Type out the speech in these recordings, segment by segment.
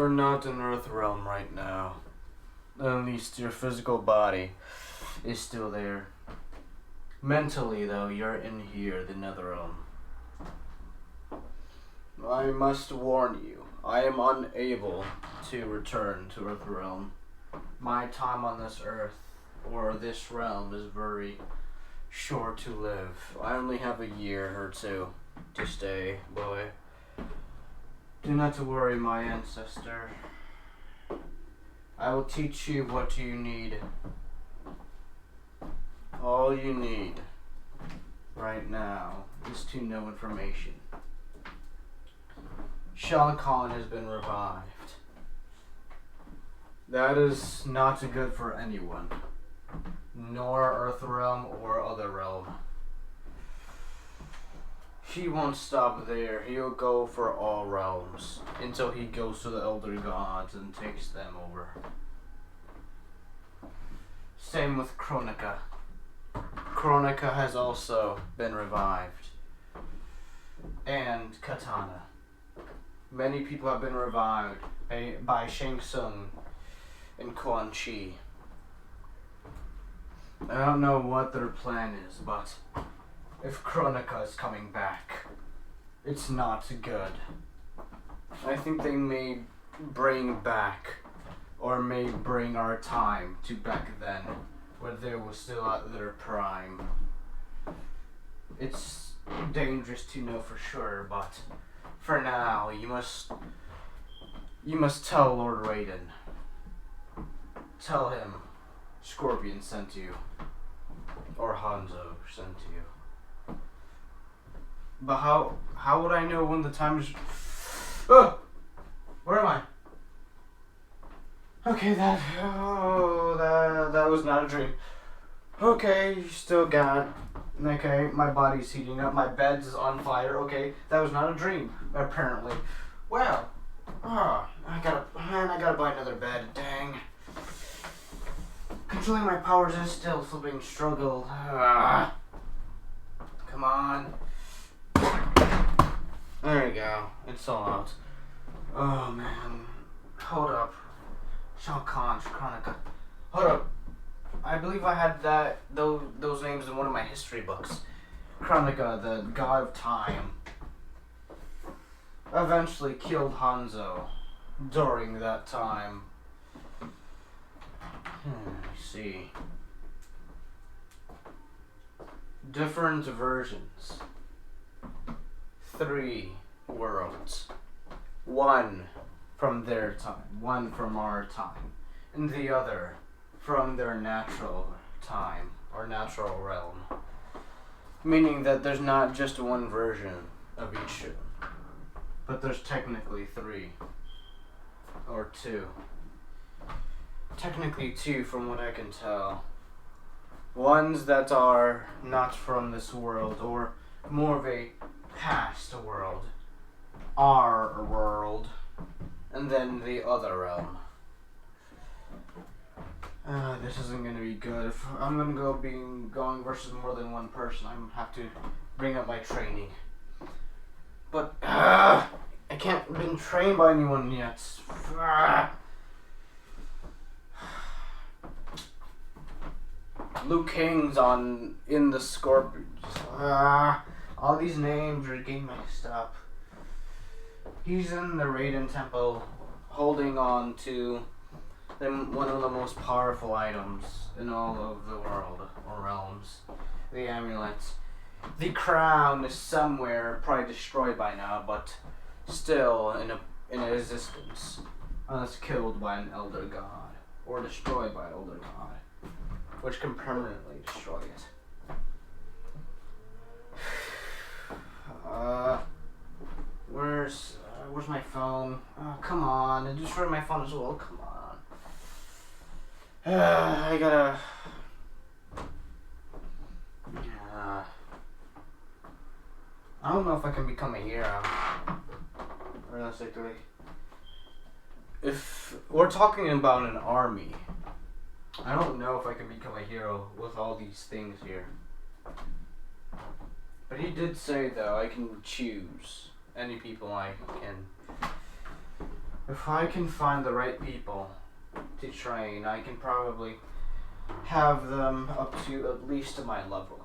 You're not in Earth Realm right now. At least your physical body is still there. Mentally, though, you're in here, the Nether Realm. I must warn you, I am unable to return to Earth Realm. My time on this Earth, or this realm, is very short to live. I only have a year or two to stay, boy. Do not to worry, my ancestor. I will teach you what you need. All you need right now is to know information. Shao Kahn has been revived. That is not good for anyone, nor Earth Realm or other realm. He won't stop there. He'll go for all realms until he goes to the Elder Gods and takes them over. Same with Kronika. Kronika has also been revived. And Katana. Many people have been revived by Shang Tsung and Quan Chi. I don't know what their plan is, but if Kronika is coming back, it's not good. I think they may bring back, or may bring our time to back then, where they were still at their prime. It's dangerous to know for sure, but for now, you must tell Lord Raiden. Tell him Scorpion sent you, or Hanzo sent you. But how would I know when the time is? Oh, where am I? Okay, that was not a dream. Okay, you still got. Okay, my body's heating up. My bed's on fire. Okay, that was not a dream. Apparently. Well, I gotta buy another bed. Dang. Controlling my powers is still a flipping struggle. Come on. There we go. It's all out. Oh man. Hold up. Shao Kahn, Kronika. Hold up. I believe I had those names in one of my history books. Kronika, the god of time, eventually killed Hanzo during that time. Let's see. Different versions. 3 worlds. 1 from their time, 1 from our time, and the other from their natural time, or natural realm. Meaning that there's not just one version of each, but there's technically 3. Or 2. Technically 2 from what I can tell. Ones that are not from this world, or more of a past world. Our world. And then the other realm. This isn't going to be good. If I'm going to going versus more than one person, I'm going to have to bring up my training. But, I can't been trained by anyone yet. Liu Kang's in the Scorpion. All these names are getting messed up. He's in the Raiden Temple, holding on to one of the most powerful items in all of the world, or realms. The amulet. The crown is somewhere, probably destroyed by now, but still in existence. Unless killed by an Elder God, or destroyed by an Elder God, which can permanently destroy it. Where's my phone? Oh, come on, it destroyed my phone as well, come on. I gotta... I don't know if I can become a hero. Realistically. If we're talking about an army, I don't know if I can become a hero with all these things here. But he did say, though, I can choose any people I can If I can find the right people to train, I can probably have them up to at least my level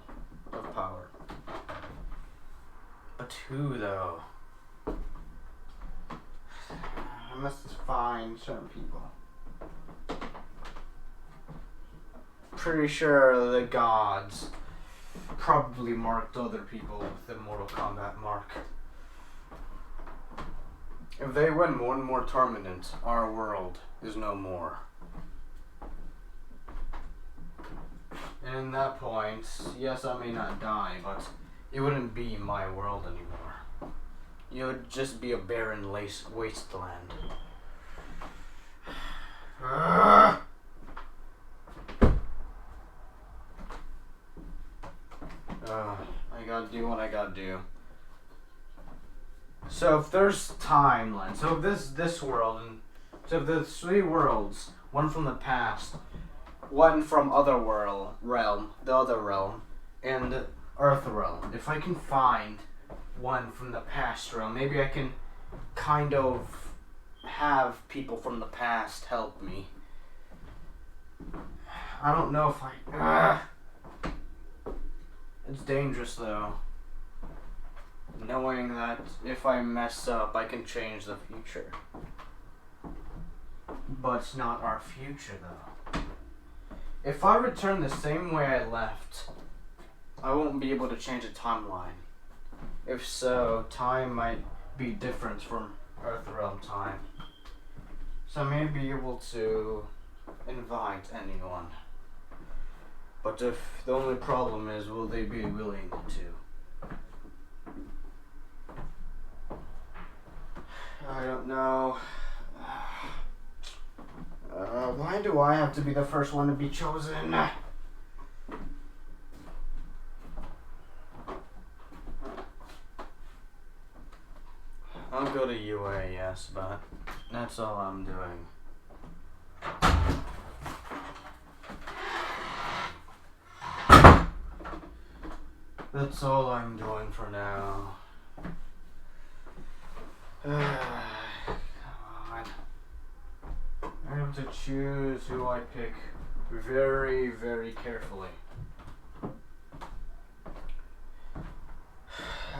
of power. But who, though? I must find certain people. Pretty sure the gods probably marked other people with the Mortal Kombat mark. If they win one more tournament, our world is no more. And in that point, yes, I may not die, but it wouldn't be my world anymore. It would just be a barren wasteland. I gotta do what I gotta do. So if there's timeline, so if this world, and so if there's 3 worlds, one from the past, one from the other realm, and Earth realm. If I can find one from the past realm, maybe I can kind of have people from the past help me. I don't know if I... It's dangerous though. Knowing that if I mess up, I can change the future. But it's not our future though. If I return the same way I left, I won't be able to change the timeline. If so, time might be different from Earthrealm time. So I may be able to invite anyone. But if the only problem is, will they be willing to? I don't know. Why do I have to be the first one to be chosen? I'll go to UA, yes, but that's all I'm doing. That's all I'm doing for now. Come on. I have to choose who I pick very, very carefully.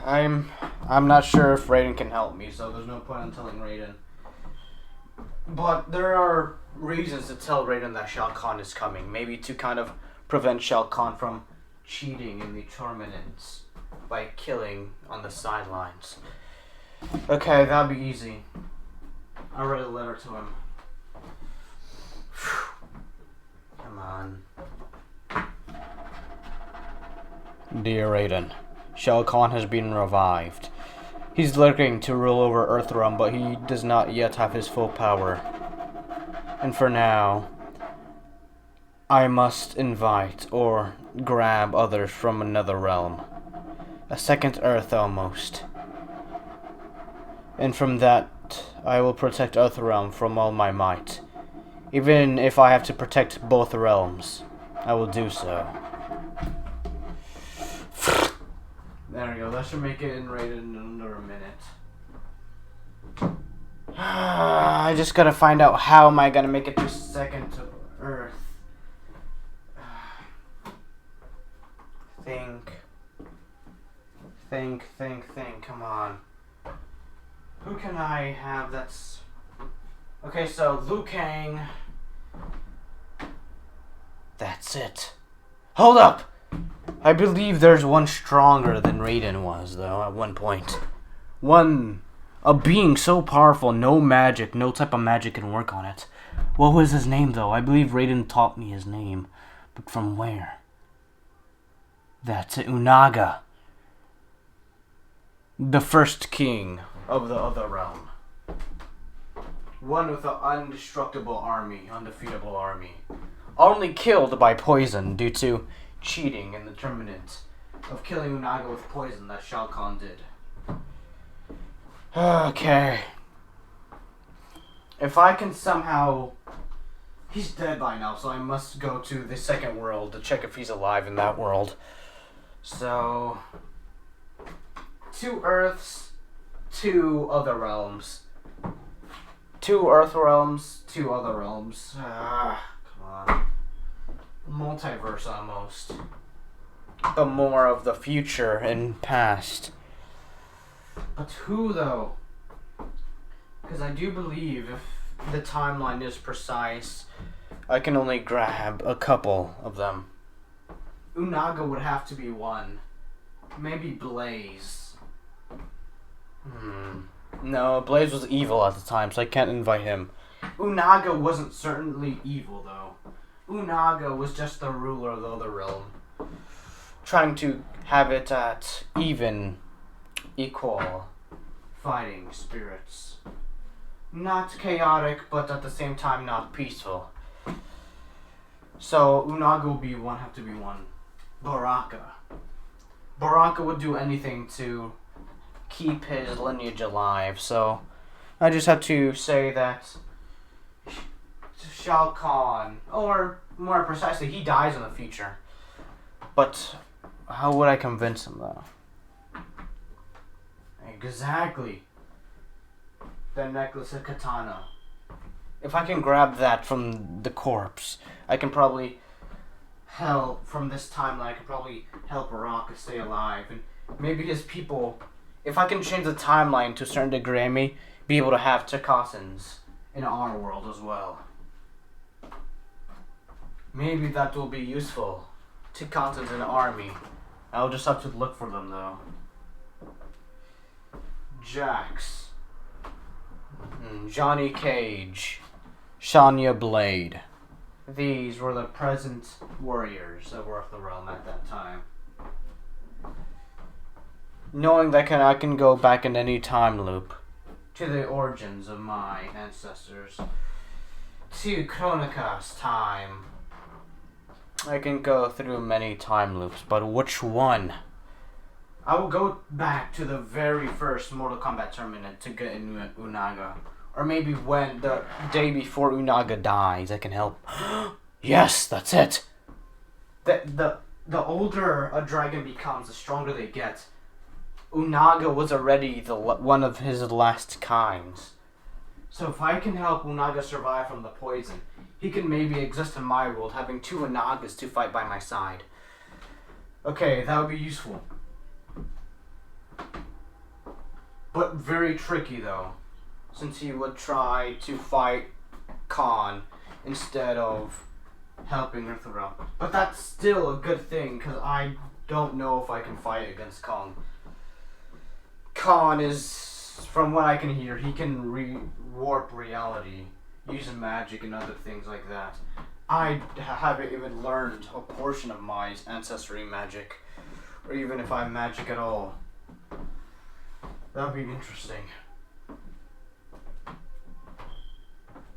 I'm not sure if Raiden can help me, so there's no point in telling Raiden. But there are reasons to tell Raiden that Shao Kahn is coming. Maybe to kind of prevent Shao Kahn from cheating in the tournaments by killing on the sidelines. Okay, that'll be easy. I'll write a letter to him. Come on. Dear Raiden, Shao Kahn has been revived. He's lurking to rule over Earthrealm, but he does not yet have his full power. And for now, I must invite or grab others from another realm. A second Earth almost. And from that, I will protect Earthrealm from all my might. Even if I have to protect both realms, I will do so. There we go. That should make it in Raiden in under a minute. I just gotta find out how am I gonna make it to second to Earth. Think. Come on. Who can I have that's... Okay, so Liu Kang. That's it. Hold up! I believe there's one stronger than Raiden was, though, at one point. A being so powerful, no type of magic can work on it. What was his name, though? I believe Raiden taught me his name. But from where? That's Unaga. The first king of the other realm. One with an indestructible army, undefeatable army. Only killed by poison due to cheating in the tournament of killing Unaga with poison that Shao Kahn did. Okay. If I can somehow... He's dead by now, so I must go to the second world to check if he's alive in that world. So... 2 Earths, 2 other realms. 2 Earth realms, 2 other realms. Come on. Multiverse almost. But more of the future and past. But who though? Because I do believe if the timeline is precise, I can only grab a couple of them. Unaga would have to be one. Maybe Blaze. No, Blaze was evil at the time, so I can't invite him. Unaga wasn't certainly evil, though. Unaga was just the ruler of the other realm. Trying to have it at equal fighting spirits. Not chaotic, but at the same time not peaceful. So, Unaga will be one, have to be one. Baraka. Baraka would do anything to keep his lineage alive, so I just have to say that Shao Kahn, or more precisely, he dies in the future. But how would I convince him, though? Exactly. The necklace of katana. If I can grab that from the corpse, I can probably help from this timeline. I can probably help Baraka stay alive, and maybe his people. If I can change the timeline to a certain degree, I may be able to have Takasans in our world as well. Maybe that will be useful. Takasans in an army. I'll just have to look for them though. Jax. Johnny Cage. Shania Blade. These were the present warriors of Earth the Realm at that time. Knowing that I can go back in any time loop to the origins of my ancestors, to Chronika's time. I can go through many time loops, but which one? I will go back to the very first Mortal Kombat tournament to get in Unaga. Or maybe when the day before Unaga dies, I can help. Yes, that's it! The older a dragon becomes, the stronger they get. Unaga was already one of his last kinds. So if I can help Unaga survive from the poison, he can maybe exist in my world, having 2 Unagas to fight by my side. Okay, that would be useful. But very tricky though, since he would try to fight Khan instead of helping Earthrealm. But that's still a good thing, because I don't know if I can fight against Khan. Khan is, from what I can hear, he can warp reality using magic and other things like that. I haven't even learned a portion of my ancestry magic, or even if I'm magic at all. That would be interesting.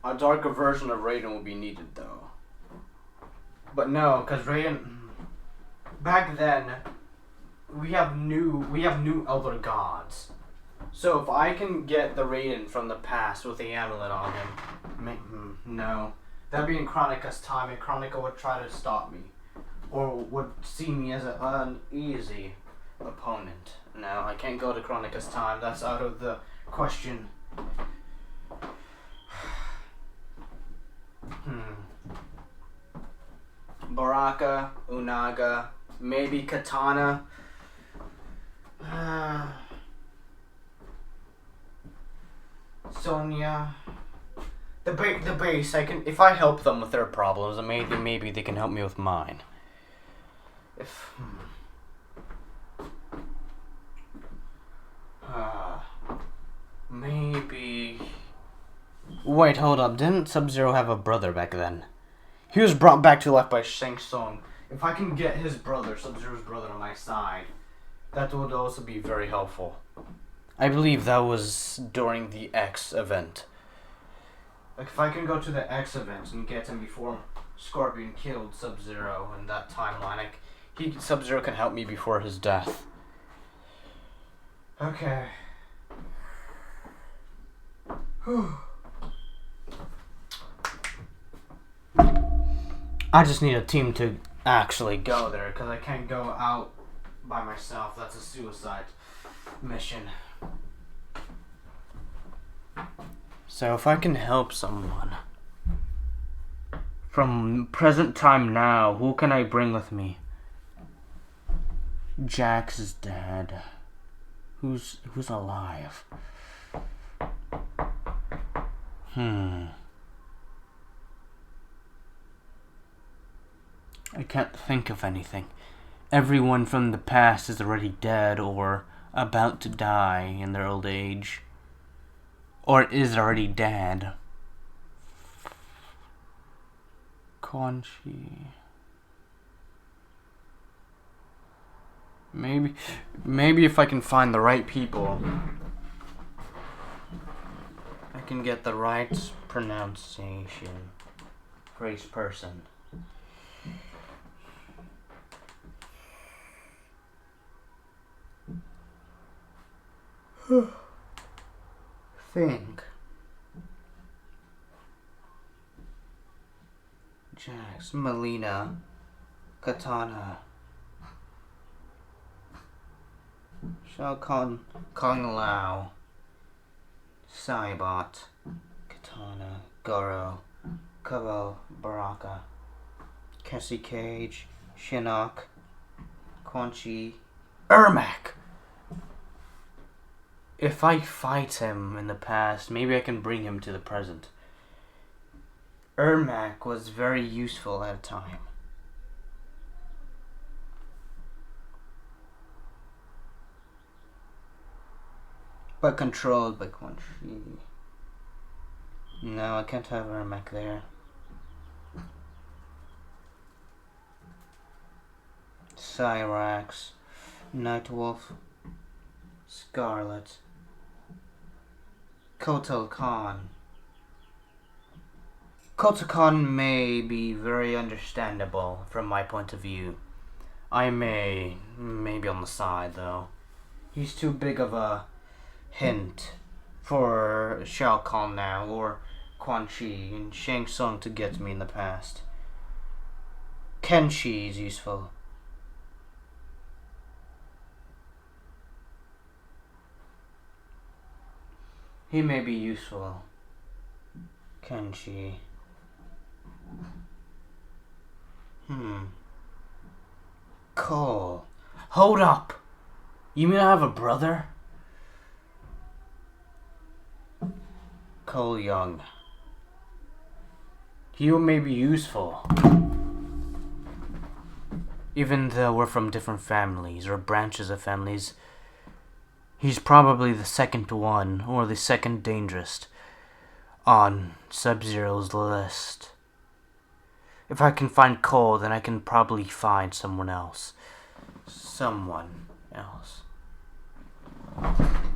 A darker version of Raiden will be needed, though. But no, because Raiden, back then, we have new elder gods. So if I can get the Raiden from the past with the amulet on him, no. That'd be in Chronika's time, and Chronika would try to stop me. Or would see me as an easy opponent. No, I can't go to Chronika's time. That's out of the question. Baraka, Unaga, maybe Katana. Sonya. The base, if I help them with their problems, maybe they can help me with mine. Maybe. Wait, hold up. Didn't Sub-Zero have a brother back then? He was brought back to life by Shang Tsung. If I can get his brother, Sub-Zero's brother, on my side, that would also be very helpful. I believe that was during the X event. Like, if I can go to the X event and get him before Scorpion killed Sub-Zero in that timeline, Sub-Zero can help me before his death. Okay. I just need a team to actually go there, because I can't go out by myself. That's a suicide mission. So if I can help someone from present time now, who can I bring with me? Jax is dead. Who's alive? I can't think of anything. Everyone from the past is already dead or about to die in their old age. Or is already dead. Quan Chi. Maybe if I can find the right people, I can get the right pronunciation for each person. Think. Jax, Melina, Katana, Shao Kahn, Kung Lao, Saibot, Katana, Goro, Kubo, Baraka, Cassie Cage, Shinnok, Quan Chi, Ermac! If I fight him in the past, maybe I can bring him to the present. Ermac was very useful at a time. But controlled by Quan Chi. No, I can't have Ermac there. Cyrax, Nightwolf, Scarlet, Kotal Khan. Kotal Khan may be very understandable from my point of view. I maybe on the side though. He's too big of a hint for Shao Kahn now or Quan Chi and Shang Tsung to get me in the past. Kenshi is useful. He may be useful. Kenshi. Cole. Hold up! You mean I have a brother? Cole Young. He may be useful. Even though we're from different families or branches of families, he's probably the second one or the second dangerous on Sub-Zero's list. If I can find Cole, then I can probably find someone else.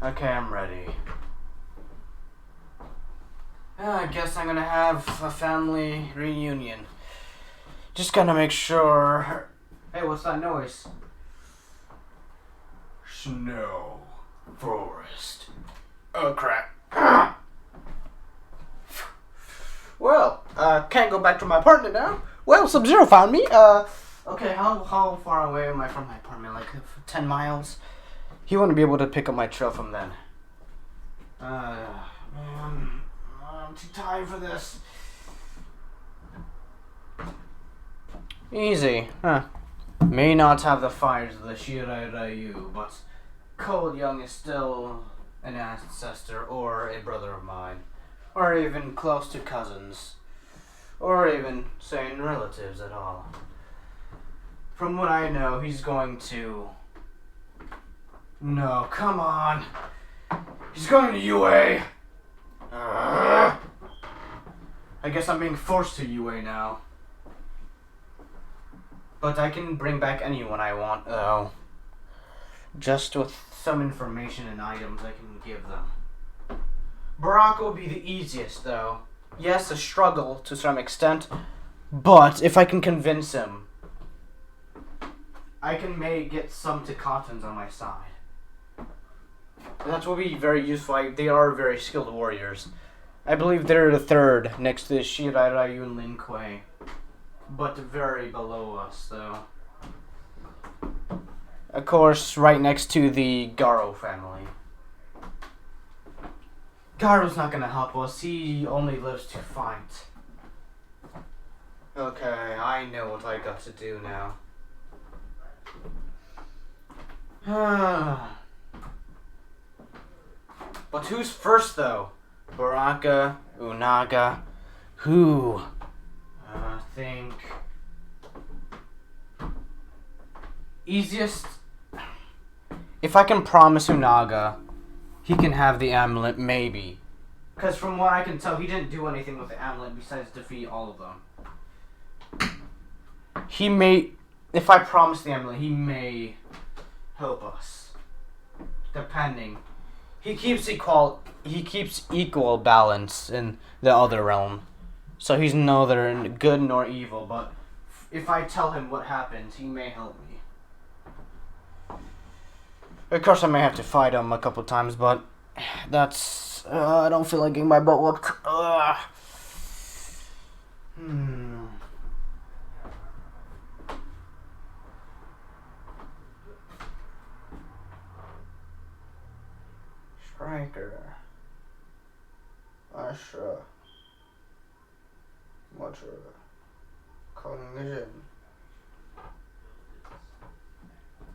Okay, I'm ready. I guess I'm gonna have a family reunion. Just gotta make sure... Hey, what's that noise? Snow. Forest. Oh, crap. Well, can't go back to my apartment now. Well, Sub-Zero found me. Okay, how far away am I from my apartment? Like 10 miles? He wouldn't be able to pick up my trail from then. Man, I'm too tired for this. Easy, huh? May not have the fires of the Shirai Ryu, but Cole Young is still an ancestor or a brother of mine. Or even close to cousins. Or even saying relatives at all. From what I know, he's going to... No, come on. He's going to UA. I guess I'm being forced to UA now. But I can bring back anyone I want, though. Just with some information and items I can give them. Baraka will be the easiest, though. Yes, a struggle to some extent, but if I can convince him, I can get some Takatans on my side. That will be very useful. They are very skilled warriors. I believe they're the third next to Shirai Ryu and Lin Kuei, but very below us, though. Of course, right next to the Garo family. Garo's not gonna help us. He only lives to fight. Okay, I know what I got to do now. But who's first, though? Baraka, Unaga, who? I think... Easiest... If I can promise Unaga, he can have the amulet, maybe. Because from what I can tell, he didn't do anything with the amulet besides defeat all of them. He may... If I promise the amulet, he may help us. Depending. He keeps equal balance in the other realm. So he's neither good nor evil, but if I tell him what happens, he may help me. Of course, I may have to fight him a couple times, but that's... I don't feel like getting my butt whooped. Striker. Asha. Watcher.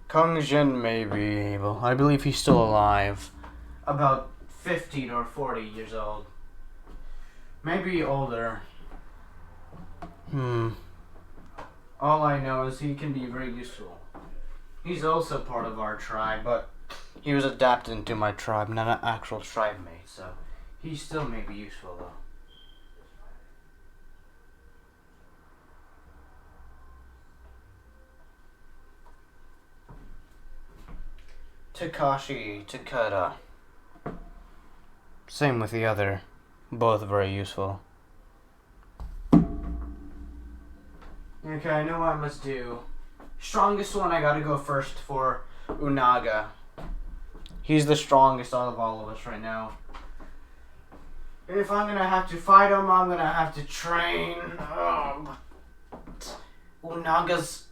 Kung Jin may be able. I believe he's still alive. About 15 or 40 years old. Maybe older. All I know is he can be very useful. He's also part of our tribe, but he was adapted into my tribe, not an actual tribe mate, so he still may be useful though. Takashi, Takeda. Same with the other. Both very useful. Okay, I know what I must do. Strongest one, I gotta go first for Unaga. He's the strongest out of all of us right now. If I'm gonna have to fight him, I'm gonna have to train. Unaga's...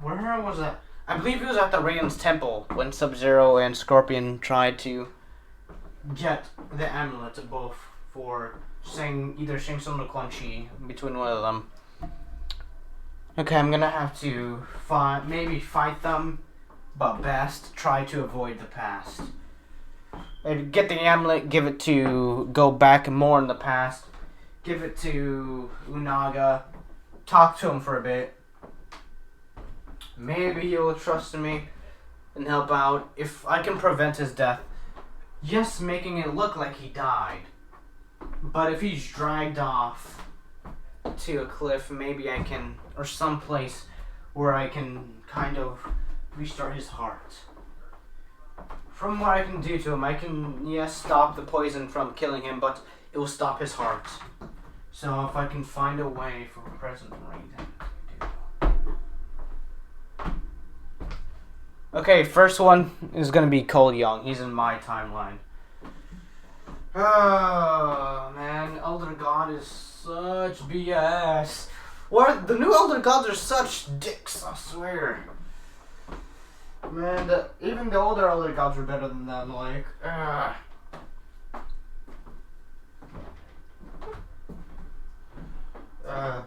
Where was that? I believe he was at the Raiden's temple when Sub-Zero and Scorpion tried to get the amulet both for either Shang Tsung or Quan Chi, between one of them. Okay, I'm gonna have to maybe fight them, but best try to avoid the past. And get the amulet, give it to go back more in the past, give it to Unaga, talk to him for a bit. Maybe he will trust me and help out. If I can prevent his death, yes, making it look like he died. But if he's dragged off to a cliff, maybe I can, or someplace where I can kind of restart his heart. From what I can do to him, I can, yes, stop the poison from killing him, but it will stop his heart. So if I can find a way for President Raiden. Okay, first one is gonna be Cole Young. He's in my timeline. Oh man, Elder God is such BS. What? The new Elder Gods are such dicks, I swear. Man, even the older Elder Gods were better than them, like,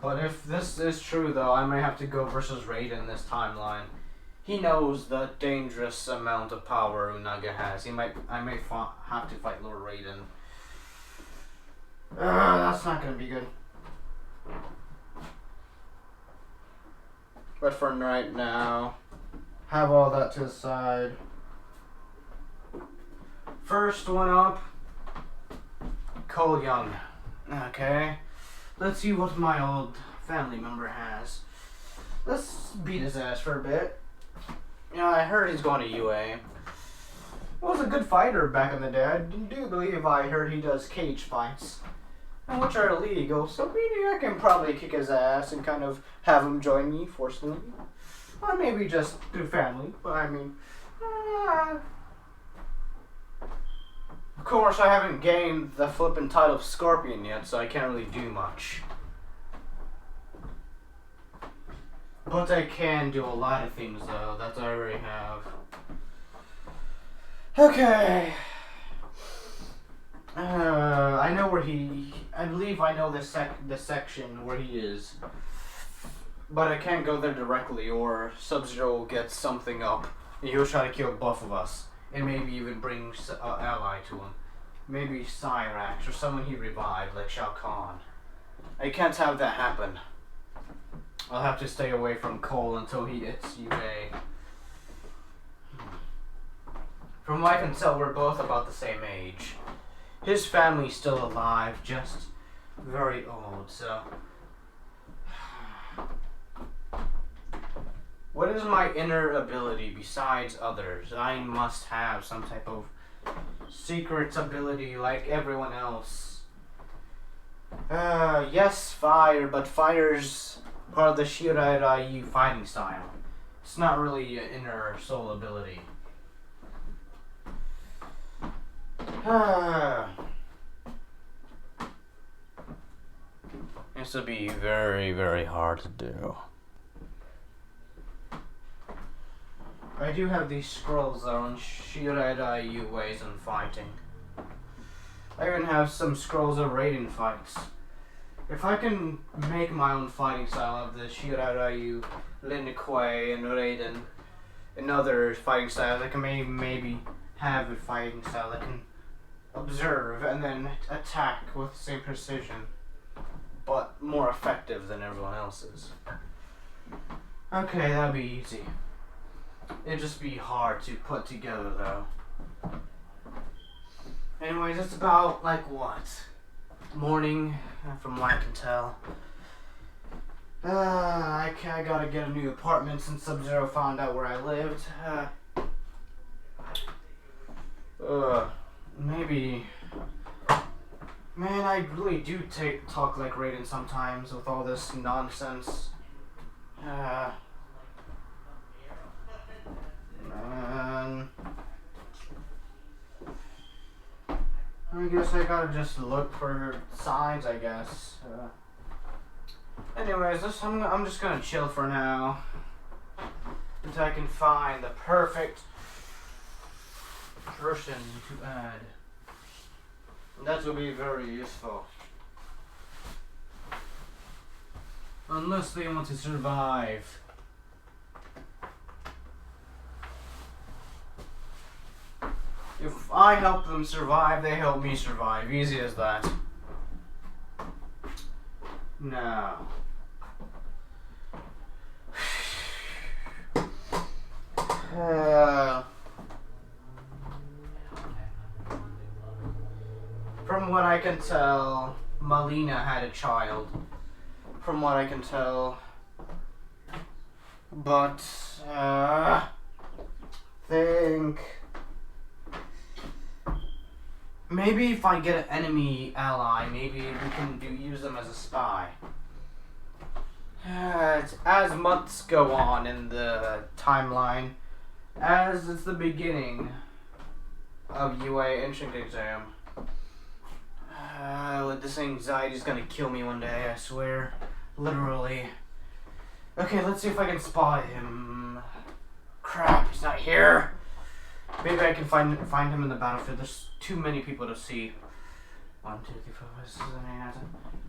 but if this is true though, I may have to go versus Raiden this timeline. He knows the dangerous amount of power Unaga has. I may have to fight Lord Raiden. That's not gonna be good. But for right now, have all that to the side. First one up, Cole Young. Okay, let's see what my old family member has. Let's beat his ass for a bit. Yeah, I heard he's going to UA. Was a good fighter back in the day. I do believe I heard he does cage fights, which are illegal. So maybe I can probably kick his ass and kind of have him join me forcefully, or maybe just do family. But I mean, of course, I haven't gained the flippin' title of Scorpion yet, so I can't really do much. But I can do a lot of things though that I already have. Okay. I know where I believe I know the section where he is. But I can't go there directly, or Sub-Zero will get something up. And he'll try to kill both of us. And maybe even bring an ally to him. Maybe Cyrax, or someone he revived, like Shao Kahn. I can't have that happen. I'll have to stay away from Cole until he hits UA. From what I can tell, we're both about the same age. His family's still alive, just very old, so... What is my inner ability besides others? I must have some type of secret ability like everyone else. Yes, fire, but fire's part of the Shirai Ryu fighting style. It's not really an inner soul ability. This will be very, very hard to do. I do have these scrolls though on Shirai Ryu ways on fighting. I even have some scrolls of Raiden fights. If I can make my own fighting style of the Shirai Ryu, Lin Kuei, and Raiden, and other fighting styles, I can maybe have a fighting style that can observe and then attack with the same precision, but more effective than everyone else's. Okay, that'll be easy. It'd just be hard to put together though. Anyways, it's about like what? Morning, from what I can tell. I gotta get a new apartment since Sub-Zero found out where I lived. Maybe. Man, I really do talk like Raiden sometimes with all this nonsense. Man. I guess I gotta just look for signs, I guess. Anyways, I'm just gonna chill for now until I can find the perfect person to add. That will be very useful. Unless they want to survive. If I help them survive, they help me survive. Easy as that. Now. From what I can tell, Melina had a child. From what I can tell. But, think... Maybe if I get an enemy ally, maybe we can use them as a spy. As months go on in the timeline, as it's the beginning of UA entrance exam, this anxiety is gonna kill me one day, I swear. Literally. Okay, let's see if I can spot him. Crap, he's not here. Maybe I can find him in the battlefield. There's too many people to see. 1, 2, 3, 4, 5, 6, 7, 8, 9, 10.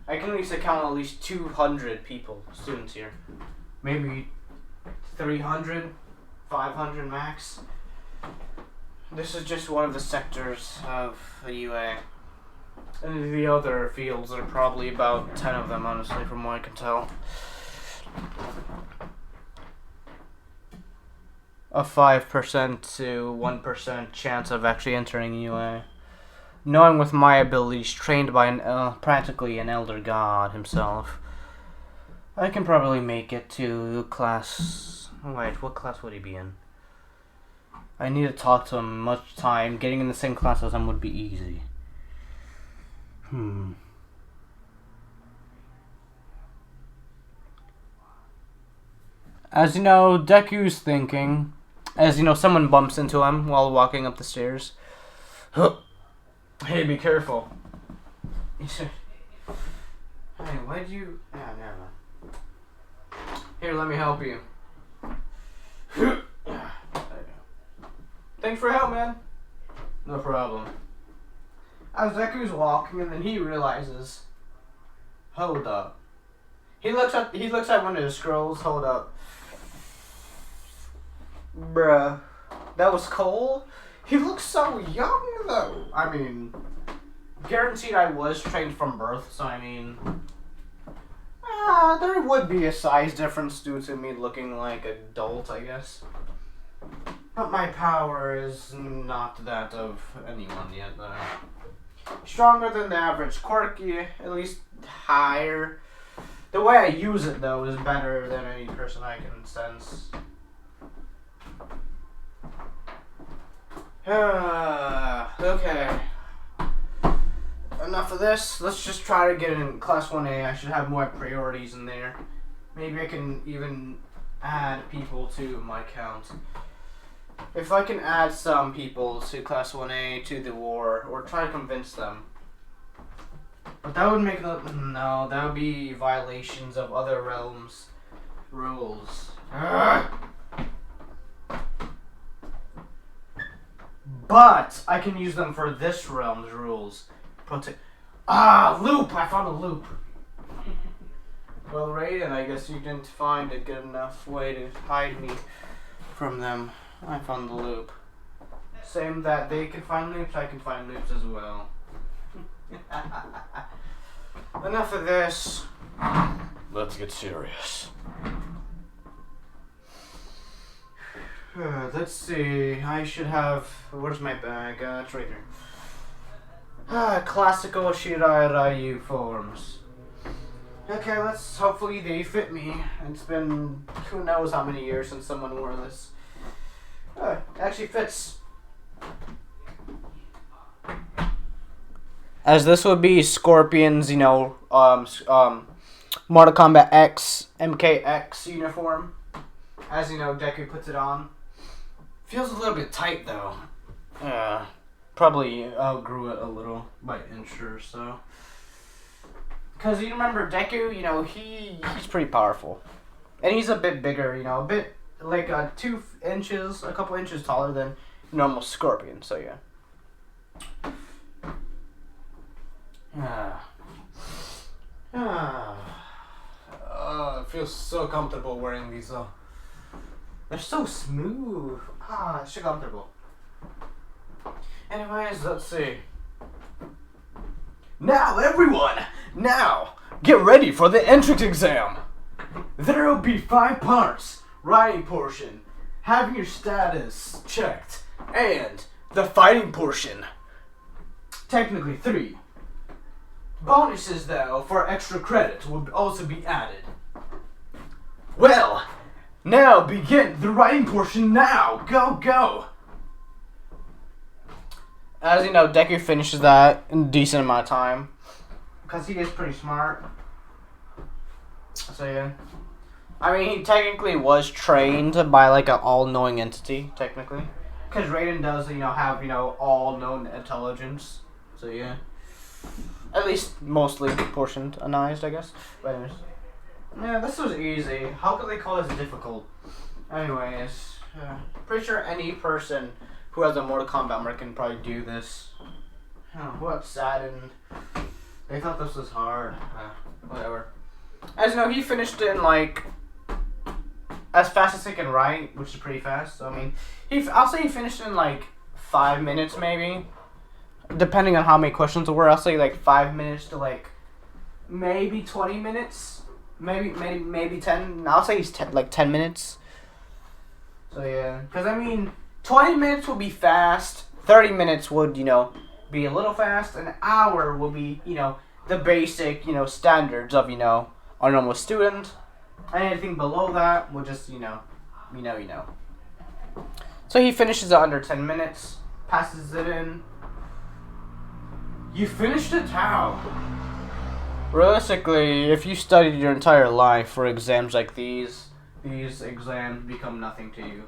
I can at least count at least 200 people, students here. Maybe 300, 500 max. This is just one of the sectors of the UA. And the other fields are probably about 10 of them, honestly, from what I can tell. A 5% to 1% chance of actually entering UA. Knowing with my abilities, trained by practically an elder god himself, I can probably make it to class... Wait, what class would he be in? I need to talk to him much time. Getting in the same class as him would be easy. As you know, Deku's thinking. As you know, someone bumps into him while walking up the stairs. Hey, be careful. Hey, why'd you... Ah, never mind. Here, let me help you. Thanks for your help, man. No problem. As Deku's walking, and then he realizes, hold up. He looks at one of the scrolls. Hold up, bruh. That was Cole. He looks so young though. I mean, guaranteed I was trained from birth. So I mean, there would be a size difference due to me looking like an adult, I guess. But my power is not that of anyone yet, though. Stronger than the average, quirky, at least higher. The way I use it, though, is better than any person I can sense. Okay. Enough of this. Let's just try to get in Class 1A. I should have more priorities in there. Maybe I can even add people to my count. If I can add some people to Class 1A to the war, or try to convince them. But that would make no, that would be violations of other realms' rules. But I can use them for this realm's rules. Loop! I found a loop. Well, Raiden, I guess you didn't find a good enough way to hide me from them. I found the loop. Same that they can find loops, I can find loops as well. Enough of this. Let's get serious. Let's see. I should have. Where's my bag? It's right there. Classical Shirai Ryu forms. Okay, hopefully they fit me. It's been who knows how many years since someone wore this. Actually fits. As this would be Scorpion's, Mortal Kombat X, MKX uniform. As Deku puts it on. Feels a little bit tight though. Probably outgrew it a little by inch or so. Because you remember Deku, he's pretty powerful. And he's a bit bigger, a bit like 2 inches, a couple inches taller than normal Scorpion, so yeah. It feels so comfortable wearing these. They're so smooth. It's so comfortable. Anyways, let's see. Now, everyone! Now, get ready for the entrance exam! There will be 5 parts. Writing portion, having your status checked, and the fighting portion. Technically 3. Bonuses, though, for extra credit will also be added. Well, now begin the writing portion now. Go! As you know, Deku finishes that in a decent amount of time. Because he is pretty smart. So yeah. I mean, he technically was trained by like an all-knowing entity, technically. Because Raiden does, have, all-known intelligence. So yeah. At least mostly portionized, I guess. But anyways. Yeah, this was easy. How could they call this difficult? Anyways. Pretty sure any person who has a Mortal Kombat mark can probably do this. What saddened. They thought this was hard. Whatever. As you know, he finished it in like as fast as he can write, which is pretty fast. So I mean, I'll say he finished it in like 5 minutes maybe, depending on how many questions there were. I'll say like 5 minutes to like maybe 20 minutes, maybe 10. I'll say he's like 10 minutes. So yeah, because I mean, 20 minutes will be fast. 30 minutes would be a little fast. An hour will be the basic standards of a normal student. And anything below that will just, So he finishes it under 10 minutes, passes it in. You finished it? How? Realistically, if you studied your entire life for exams like these exams become nothing to you.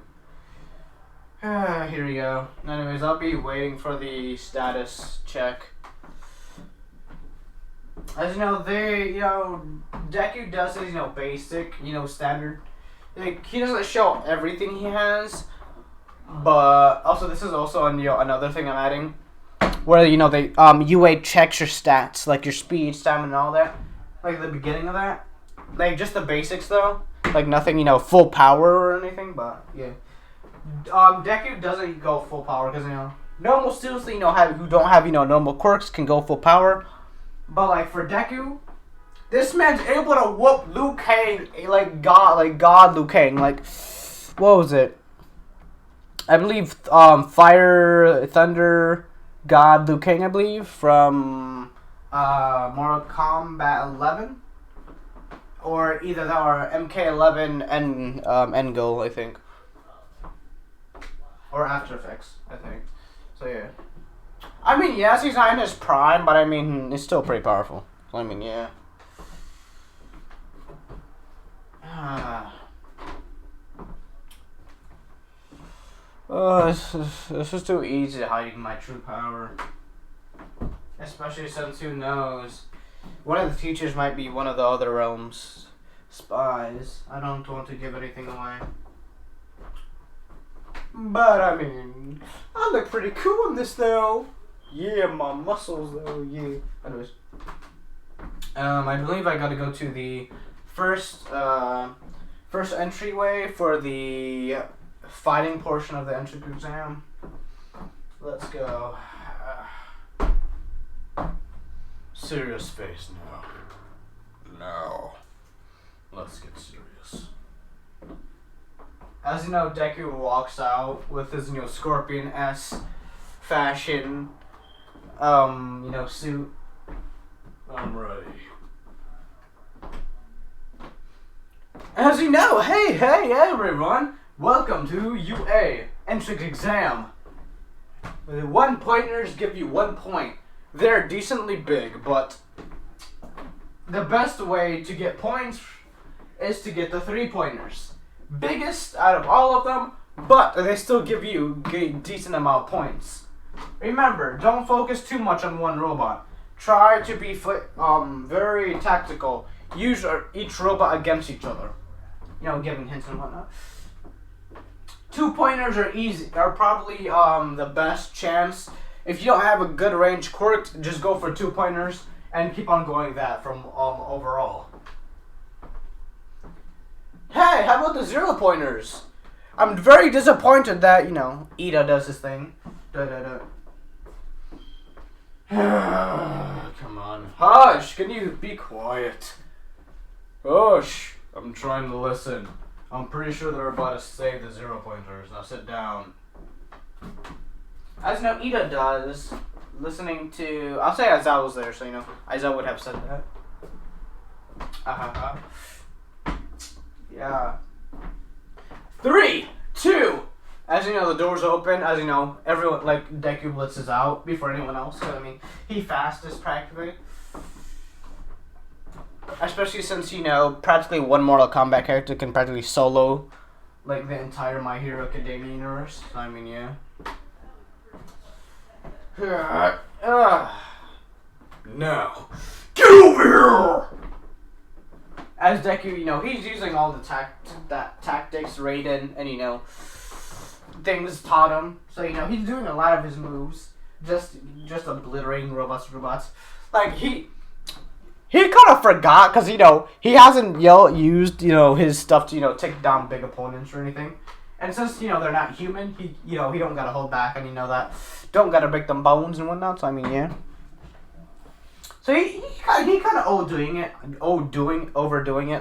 Here we go. Anyways, I'll be waiting for the status check. As you know, Deku does his, basic, standard. Like, he doesn't show everything he has, But also, this is also another thing I'm adding, where they UA checks your stats, like your speed, stamina, and all that. Like the beginning of that, like just the basics though, like nothing full power or anything. But yeah, Deku doesn't go full power because normal students who don't have normal quirks can go full power. But like for Deku, this man's able to whoop Liu Kang like God Liu Kang. Like, what was it? I believe Fire Thunder God Liu Kang, I believe, from Mortal Kombat 11, or either that or MK11 and Engel, I think, or After Effects, I think. So yeah, I mean, yes, he's not in his prime, but I mean, he's still pretty powerful. I mean, yeah. Oh, this is too easy hiding my true power. Especially since who knows, one of the teachers might be one of the other realms' spies. I don't want to give anything away. But I mean, I look pretty cool in this though. Yeah, my muscles though, yeah. Anyways. I believe I gotta go to the first entryway for the fighting portion of the entrance exam. Let's go. Serious face now. No. Let's get serious. As you know, Deku walks out with his Scorpion S fashion suit. I'm ready. As you know, hey everyone, welcome to UA entrance exam. The 1-pointers give you 1 point. They're decently big, but the best way to get points is to get the 3-pointers. Biggest out of all of them, but they still give you a decent amount of points. Remember, don't focus too much on one robot. Try to be very tactical. Use each robot against each other. Giving hints and whatnot. 2-pointers are probably the best chance. If you don't have a good range quirk, just go for 2-pointers and keep on going that from overall. Hey, how about the 0-pointers? I'm very disappointed that, Ida does this thing. Come on. Hush, can you be quiet? Hush, I'm trying to listen. I'm pretty sure they're about to save the 0-pointers. Now sit down. As Ida does, listening to... I'll say Aizawa was there, so Aizawa would have said that. Yeah. 3, 2... As you know, the doors open. As you know, everyone, Deku blitzes out before anyone else. So, he fastest practically. Especially since, practically one Mortal Kombat character can practically solo, the entire My Hero Academia universe. So, yeah. Now, get over here! As Deku, he's using all the tactics Raiden and, things taught him. So, he's doing a lot of his moves. Just obliterating robots. He kind of forgot because, he hasn't used, his stuff to, take down big opponents or anything. And since, they're not human, he don't gotta hold back and that don't gotta break them bones and whatnot. So, yeah. So he kind of overdoing it.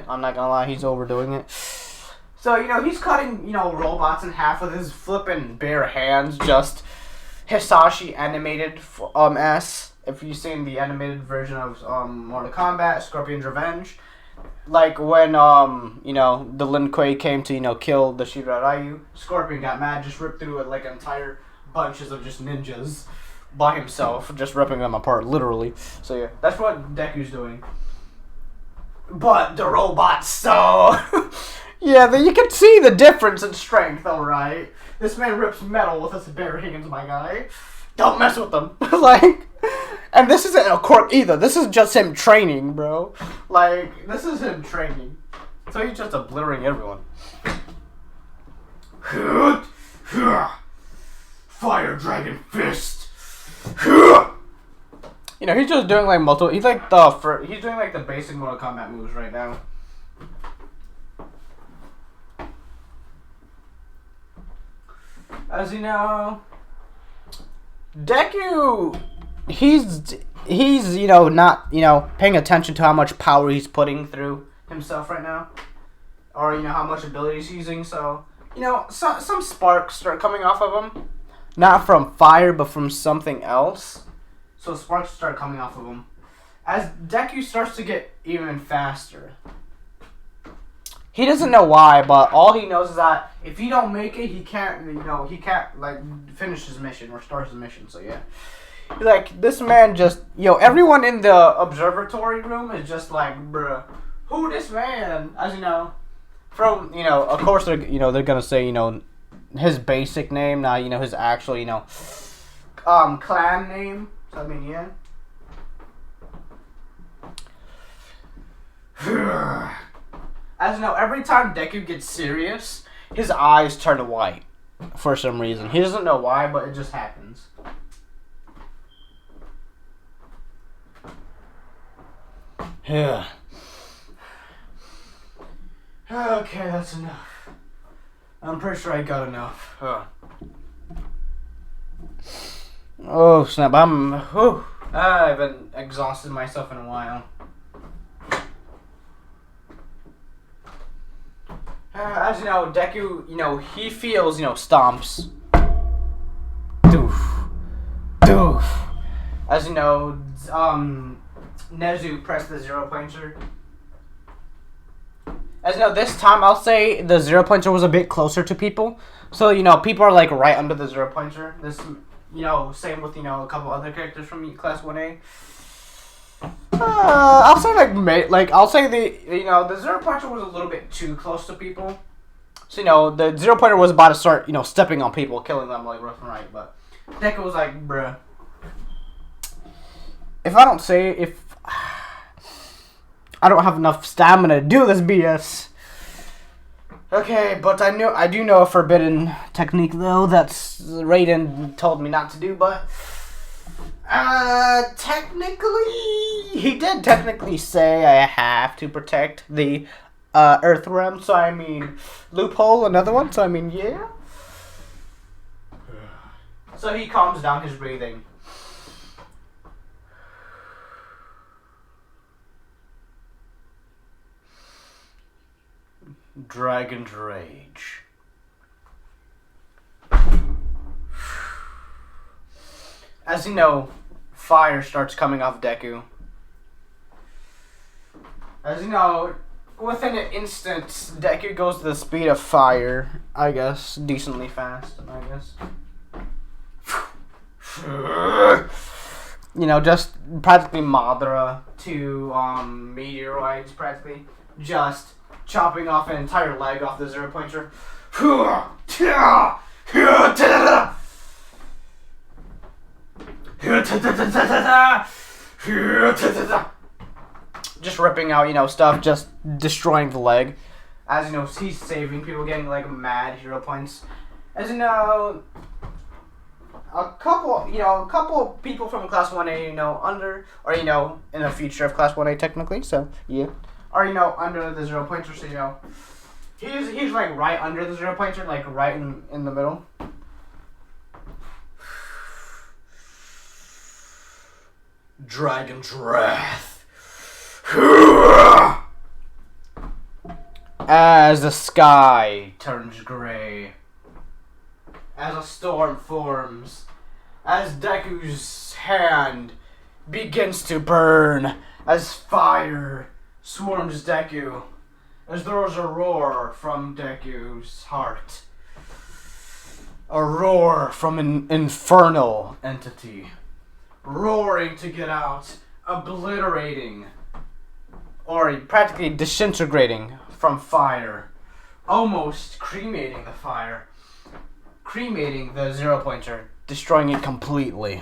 I'm not gonna lie, he's overdoing it. So, he's cutting, robots in half with his flippin' bare hands, just Hisashi animated S. If you've seen the animated version of Mortal Kombat, Scorpion's Revenge, like when, the Lin Kuei came to, kill the Shiba Ryu, Scorpion got mad, just ripped through it entire bunches of just ninjas by himself, just ripping them apart, literally. So, yeah, that's what Deku's doing. But the robots, so... Yeah, you can see the difference in strength, alright? This man rips metal with his bare hands, my guy. Don't mess with them. And this isn't a quirk either. This is just him training, bro. This is him training. So he's just obliterating everyone. Fire Dragon Fist. You know, he's just doing like multiple. He's like he's doing like the basic Mortal Kombat moves right now. As you know, Deku, he's you know not paying attention to how much power he's putting through himself right now, or you know how much abilities he's using. So you know some sparks start coming off of him, not from fire but from something else. So sparks start coming off of him as Deku starts to get even faster. He doesn't know why, but all he knows is that if he don't make it, he can't like finish his mission or start his mission. So yeah, like this man just everyone in the observatory room is just like, bruh, who this man? As you know, from of course they're gonna say his basic name, not his actual clan name. So I mean yeah. As you know, every time Deku gets serious, his eyes turn white for some reason. He doesn't know why, but it just happens. Yeah. Okay, that's enough. I'm pretty sure I got enough. Oh snap! I haven't exhausted myself in a while. As you know, Deku, he feels, stomps. Doof. Doof. As you know, Nezu pressed the zero pointer. As you know, this time I'll say the zero pointer was a bit closer to people. So, people are like right under the zero pointer. This, same with, a couple other characters from Class 1A. I'll say I'll say the zero pointer was a little bit too close to people. So the zero pointer was about to start stepping on people, killing them like left and right. But Deku was like, bruh, if I don't have enough stamina to do this BS. Okay, but I do know a forbidden technique though that's Raiden told me not to do, but. He did technically say I have to protect the Earth Realm, so I mean, loophole, another one, so I mean, yeah. So he calms down his breathing. Dragon's Rage. As you know, fire starts coming off Deku. As you know, within an instant, Deku goes to the speed of fire. I guess decently fast. I guess. Just practically Madara to meteoroids, practically just chopping off an entire leg off the zero pointer. Just ripping out, stuff, just destroying the leg. As he's saving people, getting like mad hero points. As a couple people from Class 1A, under, or in the future of Class 1A technically. So yeah, or under the zero pointer. So he's like right under the zero pointer, like right in the middle. Dragon's Wrath. As the sky turns gray, as a storm forms, as Deku's hand begins to burn, as fire swarms Deku, as there is a roar from Deku's heart, a roar from an infernal entity. Roaring to get out, obliterating, or practically disintegrating from fire, almost cremating the fire, cremating the zero pointer, destroying it completely.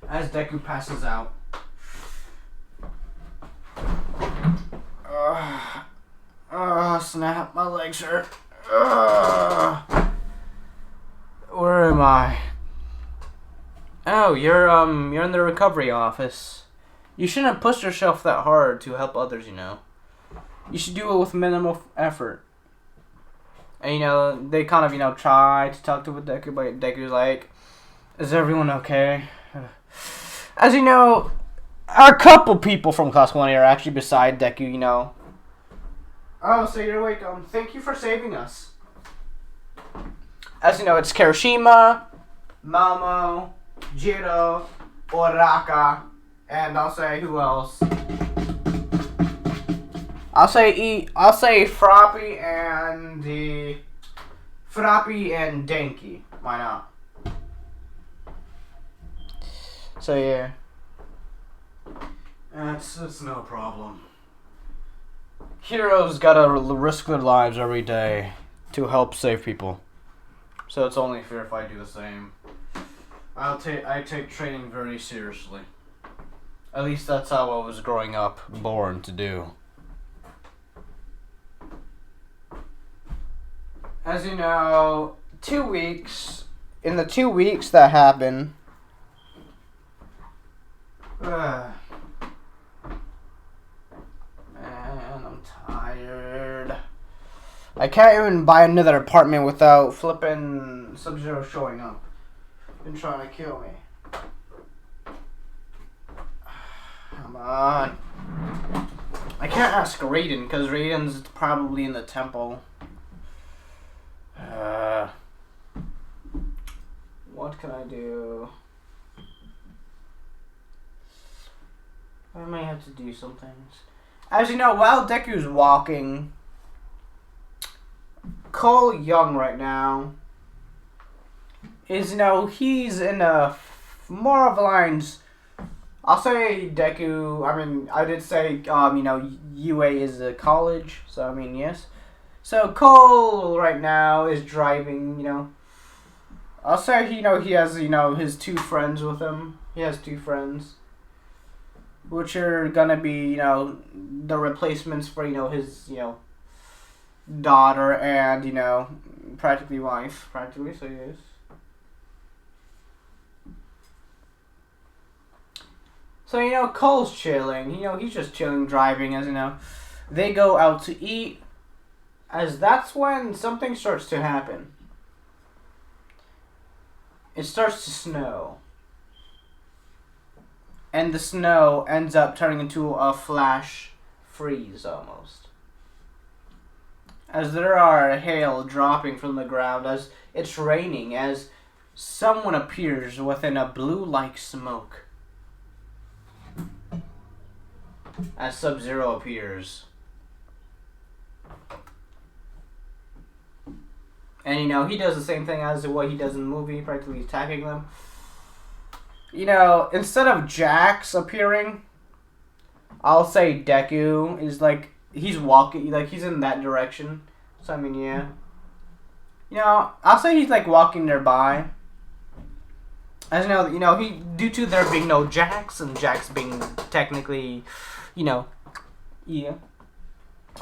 As Deku passes out. Snap, my legs hurt. Where am am I? Oh, you're in the recovery office. You shouldn't push yourself that hard to help others, you know. You should do it with minimal effort. And, you know, they kind of, you know, try to talk to Deku, but Deku's like, is everyone okay? As you know, a couple people from Class 1 are actually beside Deku, you know. Oh, so you're awake. Thank you for saving us. As you know, it's Kirishima, Mamo, Jiro, Oraka, and I'll say who else? I'll say Frappy and Denki. Why not? So yeah, it's no problem. Heroes gotta risk their lives every day to help save people. So it's only fair if I do the same. I take training very seriously. At least that's how I was growing up, born to do. As you know, 2 weeks. In the 2 weeks that happened. Man, I'm tired. I can't even buy another apartment without flipping Sub-Zero showing up and trying to kill me. Come on. I can't ask Raiden because Raiden's probably in the temple. What can I do? I may have to do some things. As you know, while Deku's walking, Cole Young right now is, you know, he's in a more of lines. I'll say Deku. I mean, I did say, you know, UA is a college, so I mean, yes. So Cole right now is driving, you know. I'll say, you know, he has, you know, his 2 friends with him. He has 2 friends, which are gonna be, you know, the replacements for, you know, his, you know, daughter and, you know, practically wife, practically, so yes. So, you know, Cole's chilling. You know, he's just chilling, driving, as you know. They go out to eat, as that's when something starts to happen. It starts to snow. And the snow ends up turning into a flash freeze, almost. As there are hail dropping from the ground, as it's raining, as someone appears within a blue-like smoke. As Sub-Zero appears. And, you know, he does the same thing as what he does in the movie, practically attacking them. You know, instead of Jax appearing, I'll say Deku is, like, he's walking, like, he's in that direction. So, I mean, yeah. You know, I'll say he's, like, walking nearby. As you know, he, due to there being no Jax, and Jax being technically, you know, yeah,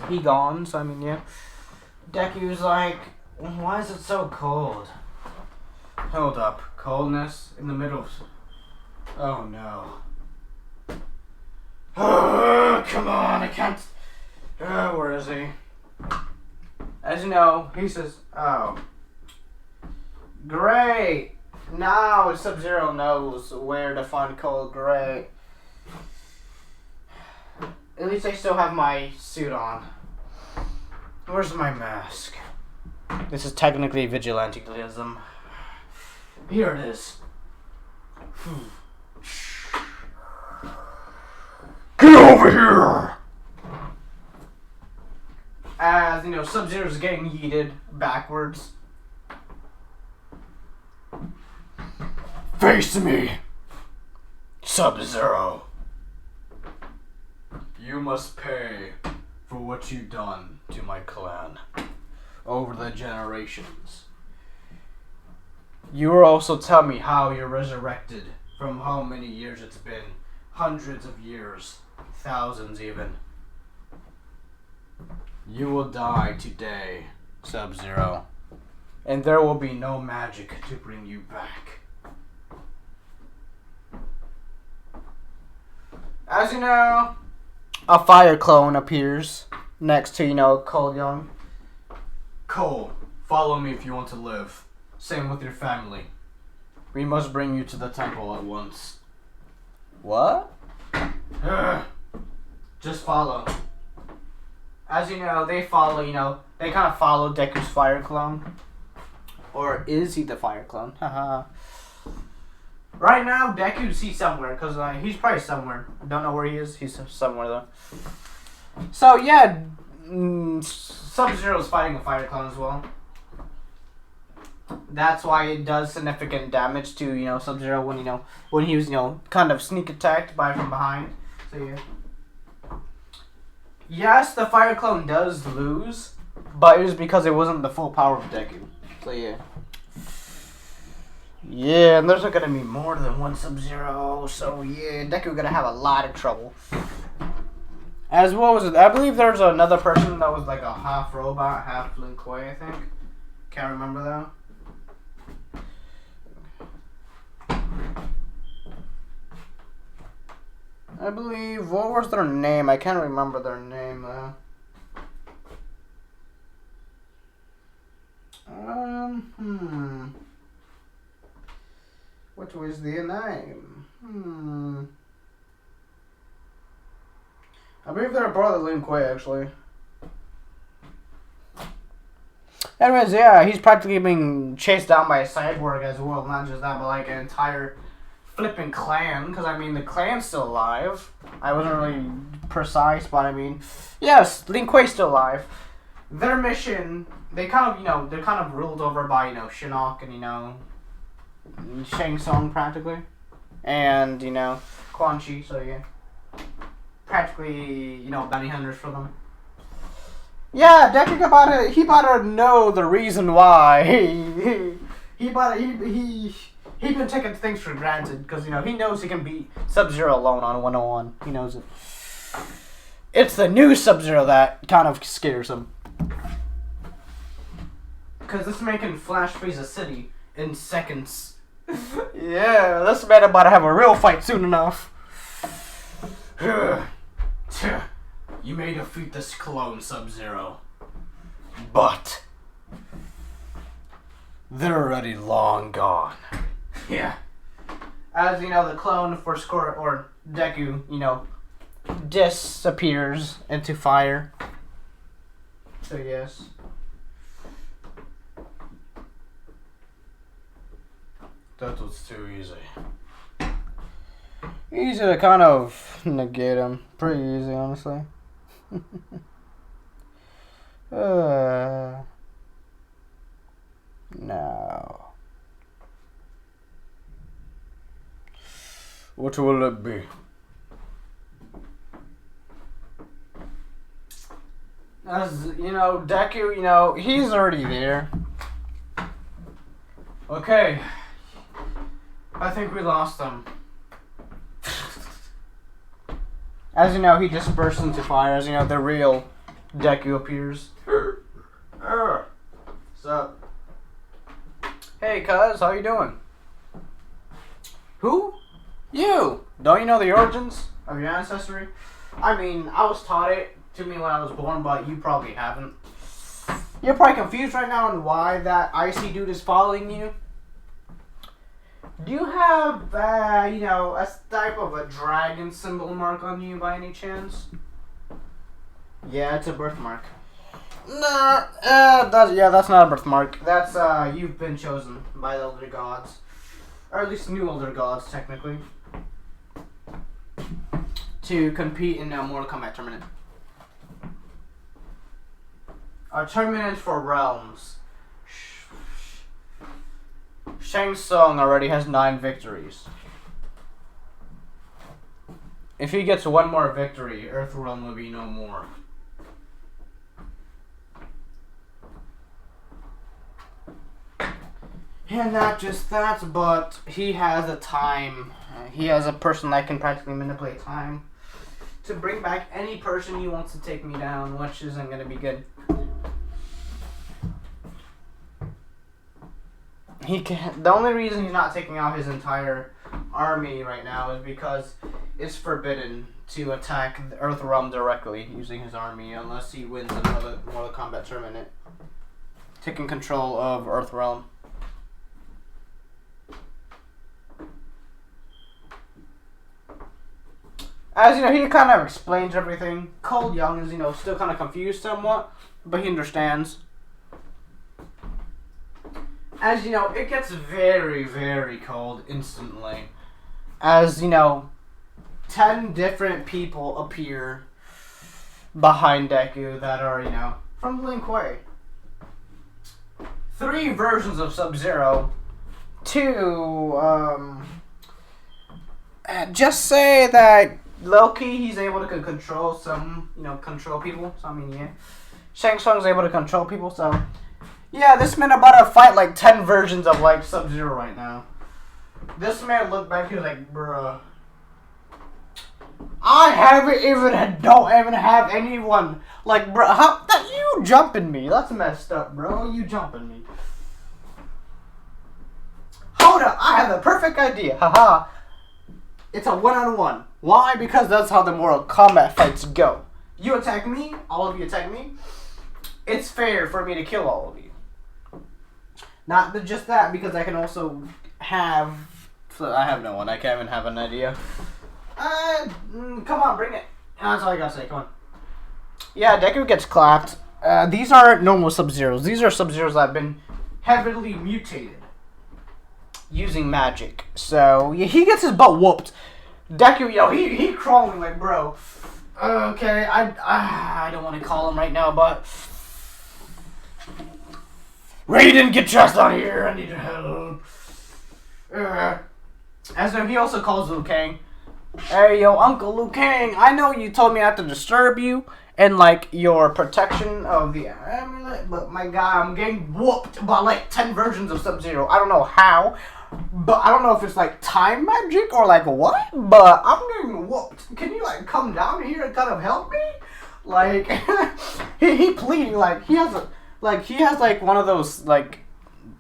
he gone, so, I mean, yeah. Deku's like, why is it so cold? Hold up. Coldness in the middle of... Oh, no. Oh, come on, I can't... Oh, where is he? As you know, he says, oh. Great! Now Sub-Zero knows where to find Cole. Great. At least I still have my suit on. Where's my mask? This is technically vigilantism. Here it is. Get over here! As, you know, Sub-Zero's getting yeeted backwards. Face me, Sub-Zero. You must pay for what you've done to my clan over the generations. You will also tell me how you're resurrected from how many years it's been. Hundreds of years. Thousands even. You will die today, Sub-Zero. and there will be no magic to bring you back. As you know, a fire clone appears next to, Cole Young. Cole, follow me if you want to live. Same with your family. We must bring you to the temple at once. What? Just follow. As you know, they follow, they kind of follow Deku's fire clone. Or is he the fire clone? Haha. Right now, Deku's he's somewhere, because he's probably somewhere. I don't know where he is. He's somewhere, though. So, yeah, Sub-Zero's fighting a fire clone as well. That's why it does significant damage to, Sub-Zero when he was, kind of sneak attacked from behind. So, yeah. Yes, the fire clone does lose, but it was because it wasn't the full power of Deku. So, yeah. Yeah, and there's going to be more than one Sub-Zero, so yeah, Deku going to have a lot of trouble. As well as, I believe there's another person that was like a half robot, half Lin Kuei, I think. Can't remember though. I believe, what was their name? I can't remember their name though. What was their name? I believe they're part of Lin Kuei, actually. Anyways, yeah, he's practically being chased down by a cyborg as well. Not just that, but like an entire flipping clan. Because, the clan's still alive. I wasn't really precise, but yes, Lin Kuei's still alive. Their mission, they kind of, they're kind of ruled over by, Shinnok and, Shang Tsung, practically. And, Quan Chi, so yeah. Practically, bounty hunters for them. Yeah, Deku he about to know the reason why. He been taking things for granted because he knows he can beat Sub-Zero alone on 101. He knows it. It's the new Sub-Zero that kind of scares him. Because this man can flash freeze a city in seconds. Yeah, this man about to have a real fight soon enough. You may defeat this clone, Sub-Zero, but they're already long gone. Yeah. As the clone for Deku, disappears into fire. So yes. That was too easy. Easy to kind of negate him. Pretty easy, honestly. Now. What will it be? As Deku, he's already there. Okay. I think we lost him. As you know, he just bursts into fire. As you know, the real Deku appears. What's up? Hey, cuz, how you doing? Who? You! Don't you know the origins of your ancestry? I was taught it to me when I was born, but you probably haven't. You're probably confused right now on why that icy dude is following you. Do you have, a type of a dragon symbol mark on you by any chance? Yeah, it's a birthmark. Nah, that's not a birthmark. That's, you've been chosen by the Elder Gods. Or at least new Elder Gods, technically. To compete in a Mortal Kombat tournament. A tournament for realms. Shang Tsung already has 9 victories. If he gets one more victory, Earthrealm will be no more. And not just that, but he has a time. He has a person that can practically manipulate time to bring back any person he wants to take me down, which isn't going to be good. he can. The only reason he's not taking out his entire army right now is because it's forbidden to attack the Earth Realm directly using his army unless he wins another Mortal Kombat tournament, taking control of Earth Realm. As you know, he kind of explains everything. Cole Young is, still kind of confused somewhat, but he understands. As you know, it gets very, very cold instantly. As 10 different people appear behind Deku that are, from Lin Kuei. 3 versions of Sub-Zero. 2, just say that low-key he's able to control some, control people. So, yeah. Shang Tsung's able to control people, so... Yeah, this man about to fight like 10 versions of like Sub-Zero right now. This man looked back, he was like, bruh. Don't even have anyone. Like, bruh, you jumping me. That's messed up, bro. You jumping me. Hold up, I have the perfect idea. Haha. It's a 1-on-1. Why? Because that's how the Mortal Kombat fights go. You attack me, all of you attack me. It's fair for me to kill all of you. Not just that, because I can also have... I have no one. I can't even have an idea. Come on, bring it. That's all I gotta say. Come on. Yeah, Deku gets clapped. These aren't normal Sub-Zeros. These are Sub-Zeros that have been heavily mutated using magic. So, yeah, he gets his butt whooped. Deku, he crawling like, bro. Okay, I don't want to call him right now, but... Raiden, get your ass down here. I need your help. As if he also calls Liu Kang. Hey, yo, Uncle Liu Kang. I know you told me not to disturb you and, like, your protection of the amulet, but my guy, I'm getting whooped by, like, 10 versions of Sub-Zero. I don't know how, but I don't know if it's, like, time magic or, like, what, but I'm getting whooped. Can you, like, come down here and kind of help me? Like, he pleading, like, he has one of those, like,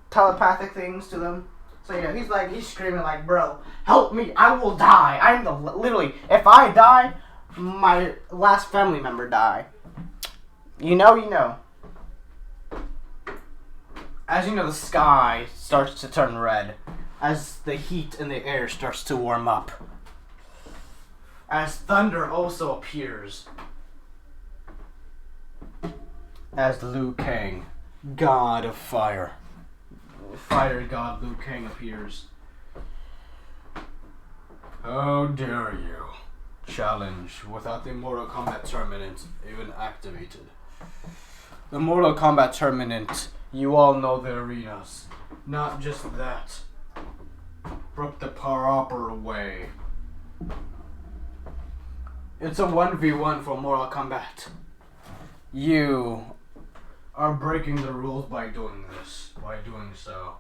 telepathic things to them. So, he's screaming, like, bro, help me, I will die. Literally, if I die, my last family member die. You know. As you know, the sky starts to turn red. As the heat in the air starts to warm up. As thunder also appears. As Liu Kang, God of Fire. Fire God Liu Kang appears. How dare you challenge without the Mortal Kombat tournament even activated. The Mortal Kombat tournament, you all know the arenas. Not just that, but the proper way. It's a 1v1 for Mortal Kombat. You are breaking the rules by doing so.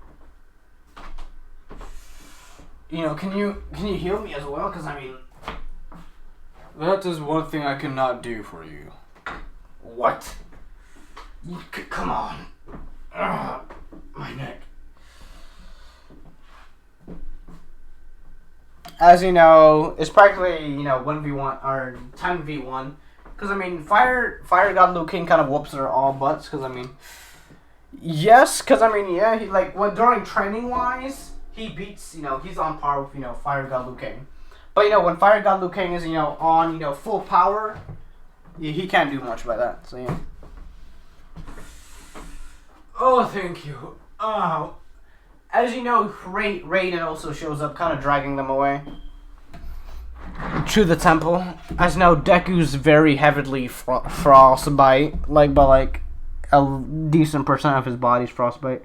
Can you heal me as well? Because, that is one thing I cannot do for you. What? Come on. My neck. As you know, it's practically, 1v1 or 10v1. Because, Fire God Liu Kang kind of whoops their all butts. Because, yes. Because, yeah, he, during training-wise, he beats, he's on par with, Fire God Liu Kang. But, when Fire God Liu Kang is, on, full power, he can't do much by that. So, yeah. Oh, thank you. Oh. As you know, Raiden also shows up, kind of dragging them away to the temple. As you know, Deku's very heavily frostbite, but a decent percent of his body's frostbite.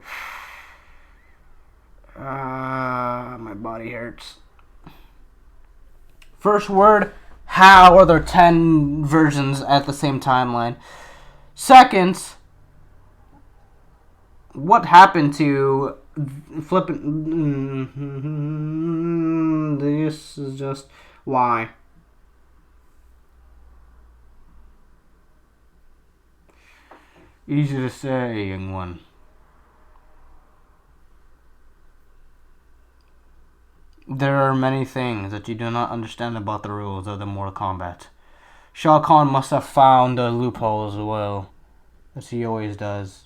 My body hurts. First word, how are there 10 versions at the same timeline? Second, what happened to flipping? This is just why. Easy to say, young one. There are many things that you do not understand about the rules of the Mortal Kombat. Shao Kahn must have found a loophole as well, as he always does.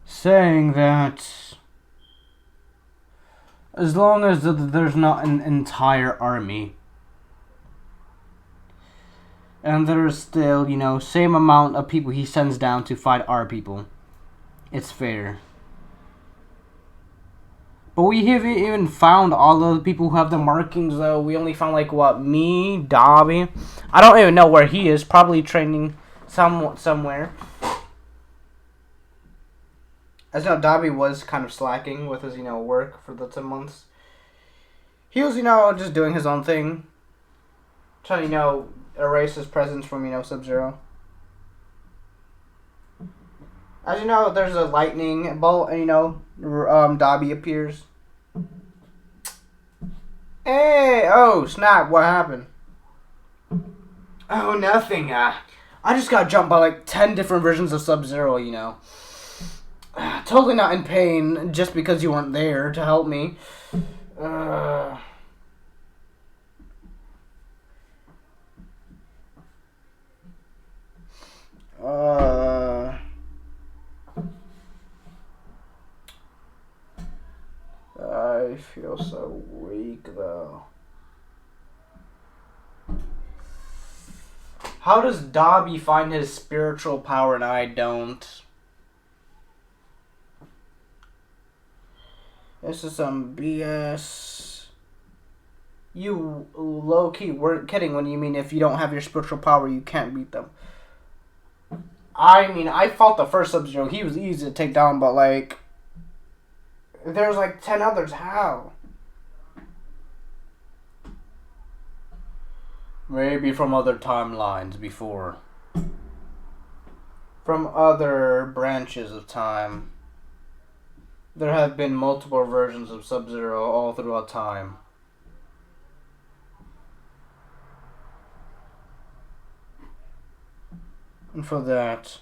Saying that as long as there's not an entire army, and there's still, same amount of people he sends down to fight our people, it's fair. But we haven't even found all of the people who have the markings, though. We only found, me, Dobby. I don't even know where he is. Probably training somewhere. As you know, Dobby was kind of slacking with his, work for the 10 months. He was, just doing his own thing. Trying to, erase his presence from, Sub-Zero. As you know, there's a lightning bolt, and Dobby appears. Hey! Oh, snap, what happened? Oh, nothing. I just got jumped by 10 different versions of Sub-Zero, Totally not in pain, just because you weren't there to help me. I feel so weak, though. How does Dobby find his spiritual power and I don't? This is some BS. You low-key weren't kidding when you mean if you don't have your spiritual power, you can't beat them. I mean, I fought the first Sub-Zero. He was easy to take down, but, there's 10 others. How? Maybe from other timelines before. From other branches of time. There have been multiple versions of Sub-Zero all throughout time. And for that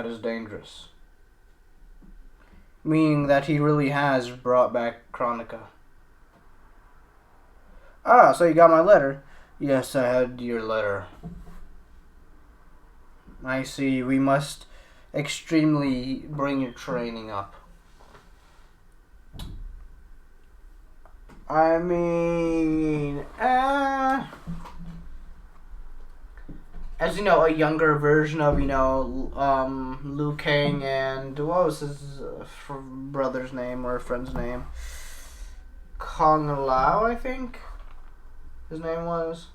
is dangerous. Meaning that he really has brought back Chronica. Ah, so you got my letter? Yes, I had your letter. I see. We must extremely bring your training up. I mean, as you know, a younger version of, Liu Kang and, what was his brother's name or friend's name? Kung Lao, I think his name was.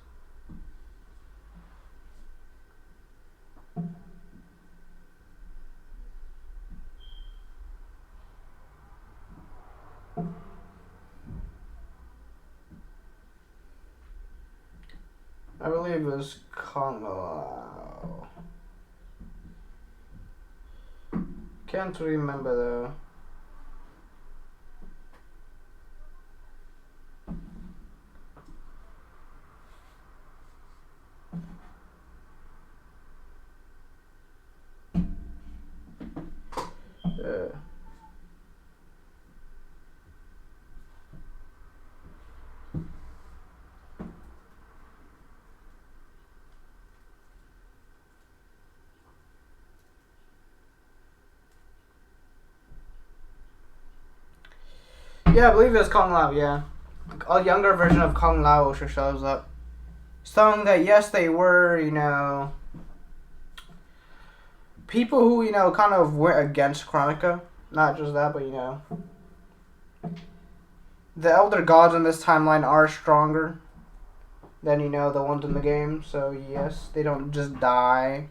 I believe it was Kung Lao. Can't remember though. Yeah, I believe it was Kung Lao, yeah. A younger version of Kung Lao sure shows up. Showing that, yes, they were, people who, kind of went against Chronica. Not just that, but, the Elder Gods in this timeline are stronger than, the ones in the game. So, yes, they don't just die.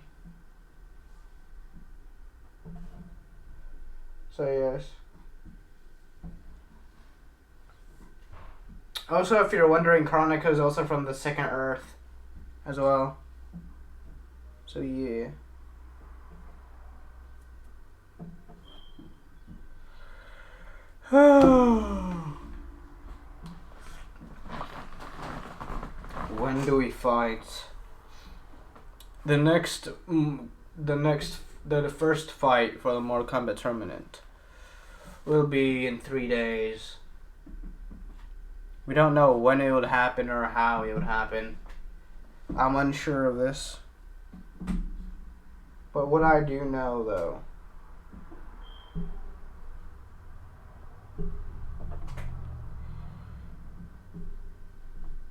So, yes. Also, if you're wondering, Chronica is also from the Second Earth as well. So, yeah. When do we fight? The next the first fight for the Mortal Kombat tournament will be in 3 days. We don't know when it would happen or how it would happen. I'm unsure of this. But what I do know, though,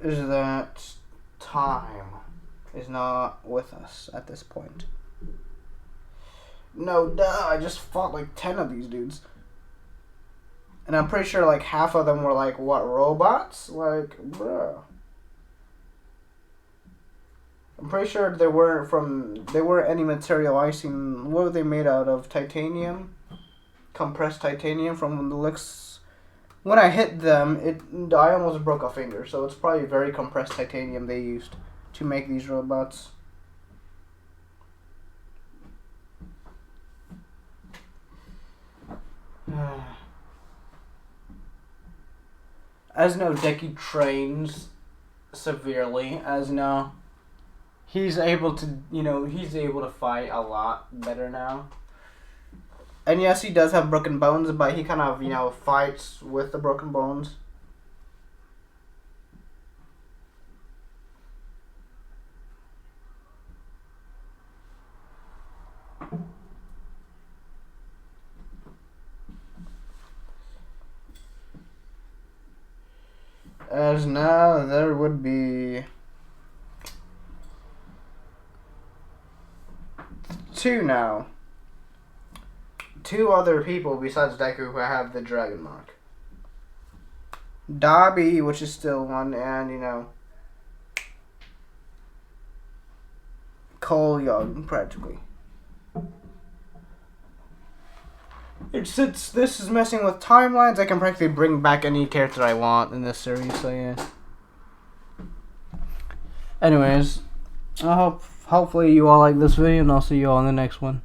is that time is not with us at this point. No, duh, I just fought like 10 of these dudes. And I'm pretty sure like half of them were like, what, robots? Like, bruh. I'm pretty sure they weren't any material I seen. What were they made out of? Titanium? Compressed titanium from the looks. When I hit them, I almost broke a finger. So it's probably very compressed titanium they used to make these robots. As no, Deku trains severely. As no, he's able to fight a lot better now. And yes, he does have broken bones, but he kind of, fights with the broken bones. As now, there would be 2 now. 2 other people besides Deku who have the dragon mark. Dobby, which is still one, and, Cole Young, practically. Since this is messing with timelines, I can practically bring back any character I want in this series, so yeah. Anyways, hopefully you all like this video, and I'll see you all in the next one.